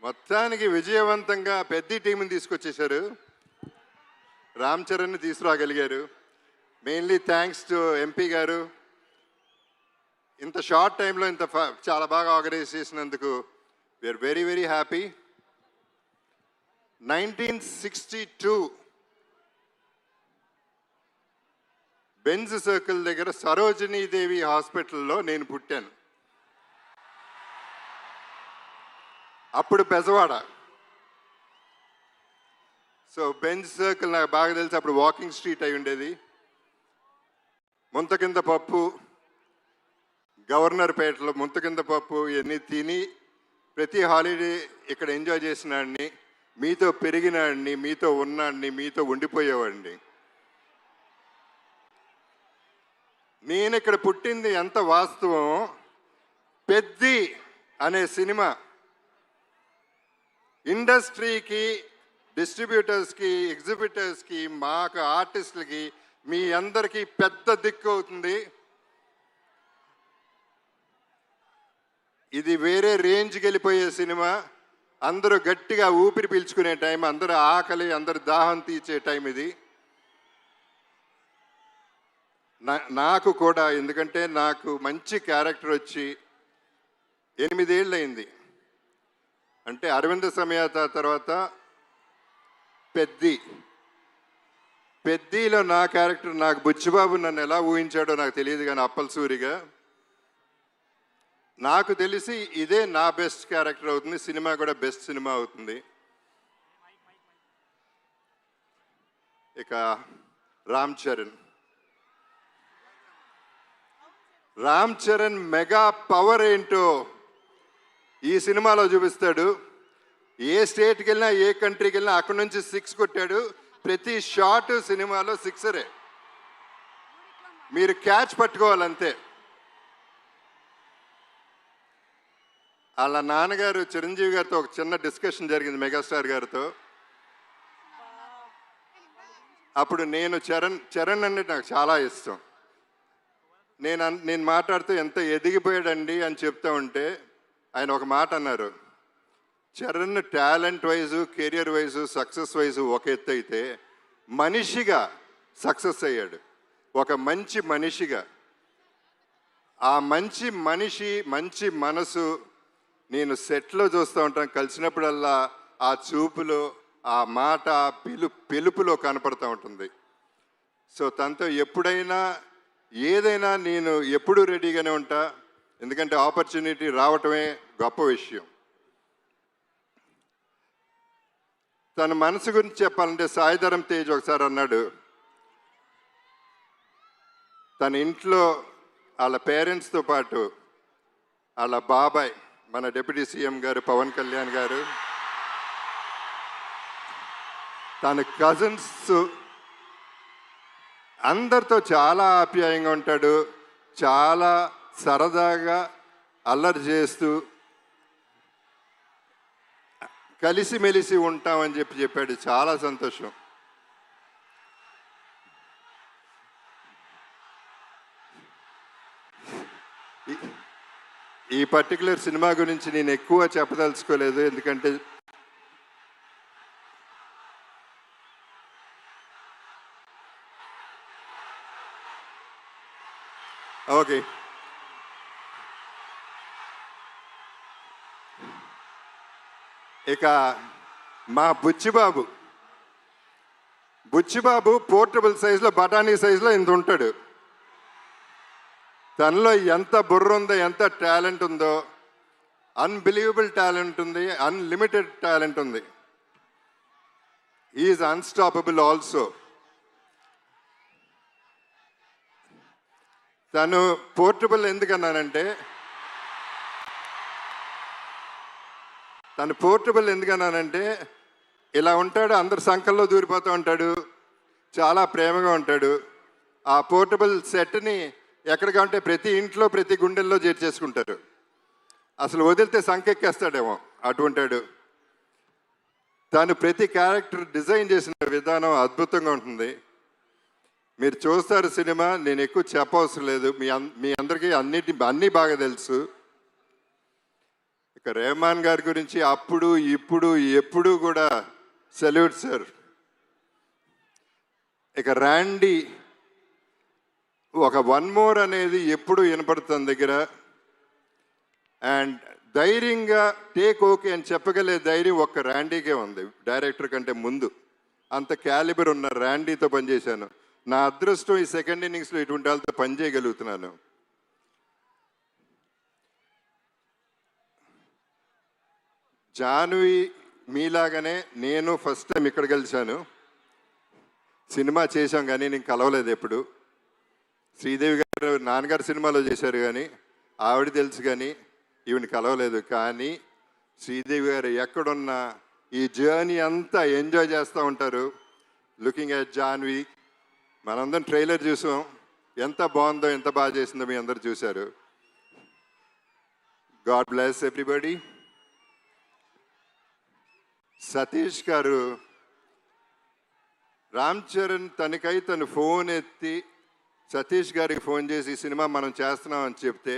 మొత్తానికి విజయవంతంగా పెద్ద టీంని తీసుకొచ్చేశారు. Ram చరణ్ని తీసుకురాగలిగారు. Mainly thanks to MP గారు. ఇంత షార్ట్ టైంలో చాలా బాగా ఆర్గనైజ్ చేసినందుకు we are very very happy. 1962 Benz circle దగ్గర సరోజినీదేవి హాస్పిటల్లో నేను పుట్టాను. అప్పుడు బెజవాడ. సో బెంజ్ సర్కిల్ నాకు బాగా తెలిసి అప్పుడు వాకింగ్ స్ట్రీట్ అయి ఉండేది. ముంతకింద పప్పు, గవర్నర్ పేటలో ముంతకింద పప్పు ఇవన్నీ తిని ప్రతి హాలిడే ఇక్కడ ఎంజాయ్ చేసినాడిని, మీతో పెరిగినాడిని, మీతో ఉన్నాడిని, మీతో ఉండిపోయేవాడిని. నేను ఇక్కడ పుట్టింది ఎంత వాస్తవం, పెద్ది అనే సినిమా ఇండస్ట్రీకి, డిస్ట్రిబ్యూటర్స్కి, ఎగ్జిబిటర్స్కి, మాకు ఆర్టిస్టులకి, మీ అందరికీ పెద్ద దిక్కు అవుతుంది. ఇది వేరే రేంజ్కి వెళ్ళిపోయే సినిమా. అందరూ గట్టిగా ఊపిరి పీల్చుకునే టైం, అందరూ ఆకలి, అందరు దాహం తీర్చే టైం ఇది. నాకు కూడా, ఎందుకంటే నాకు మంచి క్యారెక్టర్ వచ్చి 8 ఏళ్ళు అయింది. అంటే అరవింద సమేత తర్వాత పెద్దిలో నా క్యారెక్టర్, నాకు బుచ్చిబాబు నన్ను ఎలా ఊహించాడో నాకు తెలియదు, కానీ అప్పలసూరిగా నాకు తెలిసి ఇదే నా బెస్ట్ క్యారెక్టర్ అవుతుంది. సినిమా కూడా బెస్ట్ సినిమా అవుతుంది. ఇక రామ్ చరణ్ మెగా పవర్ ఏంటో ఈ సినిమాలో చూపిస్తాడు. ఏ స్టేట్కి వెళ్ళినా, ఏ కంట్రీకి వెళ్ళినా అక్కడి నుంచి 6 కొట్టాడు. ప్రతి షాట్ సినిమాలో 6రే. మీరు క్యాచ్ పట్టుకోవాలంతే. వాళ్ళ నాన్నగారు చిరంజీవి గారితో ఒక చిన్న డిస్కషన్ జరిగింది, మెగాస్టార్ గారితో. అప్పుడు నేను చరణ్ అంటే నాకు చాలా ఇష్టం. నేను మాట్లాడుతూ ఎంత ఎదిగిపోయాడండి అని చెప్తా ఉంటే ఆయన ఒక మాట అన్నారు, Charan talent wise, career wise, success wise ఒక ఎత్తు అయితే మనిషిగా సక్సెస్ అయ్యాడు. ఒక మంచి మనిషిగా, ఆ మంచి మనిషి, మంచి మనసు నేను సెట్లో చూస్తూ ఉంటాను. కలిసినప్పుడల్లా ఆ చూపులో, ఆ మాట, ఆ పిలుపులో కనపడుతూ ఉంటుంది. సో తనతో ఎప్పుడైనా ఏదైనా నేను ఎప్పుడూ రెడీగానే ఉంటా. ఎందుకంటే ఆపర్చునిటీ రావటమే గొప్ప విషయం. తన మనసు గురించి చెప్పాలంటే సాయిధరం తేజ్ ఒకసారి అన్నాడు, తన ఇంట్లో వాళ్ళ పేరెంట్స్తో పాటు వాళ్ళ బాబాయ్, మన డిప్యూటీ సీఎం గారు పవన్ కళ్యాణ్ గారు, తన కజిన్స్ అందరితో చాలా ఆప్యాయంగా ఉంటాడు. చాలా సరదాగా అల్లరి చేస్తూ కలిసిమెలిసి ఉంటామని చెప్పాడు. చాలా సంతోషం. ఈ పర్టికులర్ సినిమా గురించి నేను ఎక్కువ చెప్పదలుచుకోలేదు, ఎందుకంటే ఓకే, ఇక మా బుచ్చిబాబు పోర్టబుల్ సైజులో, బఠానీ సైజులో ఇంత ఉంటాడు. తనలో ఎంత బుర్ర ఉందో, ఎంత టాలెంట్ ఉందో, అన్బిలీవబుల్ టాలెంట్ ఉంది, అన్లిమిటెడ్ టాలెంట్ ఉంది. Is unstoppable also. తను పోర్టబుల్ ఎందుకన్నానంటే ఇలా ఉంటాడు, అందరు సంకల్లో దూరిపోతూ ఉంటాడు, చాలా ప్రేమగా ఉంటాడు. ఆ పోర్టబుల్ సెట్ని ఎక్కడికంటే ప్రతి ఇంట్లో, ప్రతి గుండెల్లో చేర్చేసుకుంటారు. అసలు వదిలితే సంకెక్కేస్తాడేమో అటువంటాడు. తను ప్రతి క్యారెక్టర్ డిజైన్ చేసిన విధానం అద్భుతంగా ఉంటుంది. మీరు చూస్తారు సినిమా, నేను ఎక్కువ చెప్పవసరం లేదు, మీ అందరికీ అన్నీ బాగా తెలుసు. ఇక రెహమాన్ గారి గురించి అప్పుడు ఇప్పుడు ఎప్పుడు కూడా సెల్యూట్ సార్. ఇక ర్యాండీ ఒక వన్ మోర్ అనేది ఎప్పుడు వినపడుతుంది దగ్గర. అండ్ ధైర్యంగా టేక్ ఓకే అని చెప్పగలే ధైర్యం ఒక్క ర్యాండీకే ఉంది డైరెక్టర్ కంటే ముందు. అంత క్యాలిబర్ ఉన్న ర్యాండీతో పనిచేశాను. నా అదృష్టం ఈ సెకండ్ ఇన్నింగ్స్లో ఇటువంటి వాళ్ళతో పనిచేయగలుగుతున్నాను. జాన్వి మీలాగానే నేను ఫస్ట్ టైం ఇక్కడ కలిశాను. సినిమా చేశాం కానీ నేను కలవలేదు ఎప్పుడు. శ్రీదేవి గారు నాన్నగారు సినిమాలో చేశారు కానీ ఆవిడ తెలుసు కానీ ఈవిని కలవలేదు. కానీ శ్రీదేవి గారు ఎక్కడున్నా ఈ జర్నీ అంతా ఎంజాయ్ చేస్తూ ఉంటారు. లుకింగ్ ఎట్ జాన్వి, మనందరం ట్రైలర్ చూసాం, ఎంత బాగుందో ఎంత బాగా చేసిందో మీ అందరు చూశారు. God bless everybody. సతీష్ గారు, రామ్ చరణ్ తనకై తను ఫోన్ ఎత్తి సతీష్ గారికి ఫోన్ చేసి ఈ సినిమా మనం చేస్తున్నాం అని చెప్తే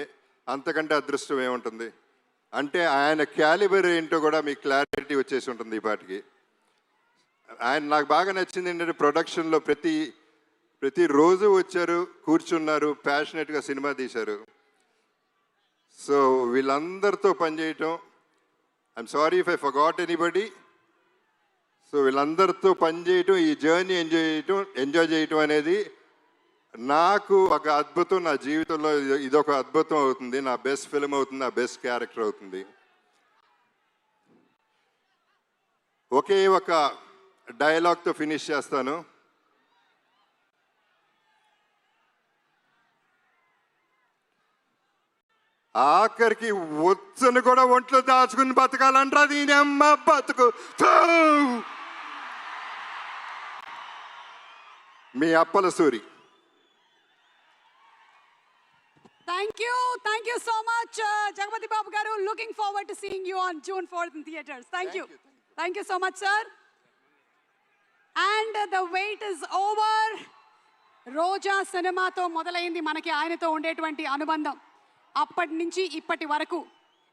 అంతకంటే అదృష్టం ఏముంటుంది. అంటే ఆయన క్యాలిబర్ ఏంటో కూడా మీకు క్లారిటీ వచ్చేసి ఉంటుంది ఈ పాటికి. ఆయన నాకు బాగా నచ్చింది ఏంటంటే ప్రొడక్షన్లో ప్రతిరోజు వచ్చారు, కూర్చున్నారు, ప్యాషనెట్గా సినిమా తీశారు. సో వీళ్ళందరితో పనిచేయటం, I'm sorry if I forgot anybody. So వీళ్ళందరితో పనిచేయటం, ఈ జర్నీ ఎంజాయ్ చేయటం అనేది నాకు ఒక అద్భుతం. నా జీవితంలో ఇదొక అద్భుతం అవుతుంది. నా బెస్ట్ ఫిల్మ్ అవుతుంది, నా బెస్ట్ క్యారెక్టర్ అవుతుంది. ఒకే ఒక డైలాగ్తో ఫినిష్ చేస్తాను. ఆఖరికి వచ్చను కూడా ఒంట్లో దాచుకుని బతకాలంటారా దీని అమ్మ బతుకు. మీ Appala Suri. Thank you so much, Jagapati Babu garu. Looking forward to seeing you on June 4th in theaters. Thank you so much, sir. And the wait is over. రోజా సినిమాతో మొదలైంది మనకి ఆయనతో ఉండేటువంటి అనుబంధం. అప్పటి నుంచి ఇప్పటి వరకు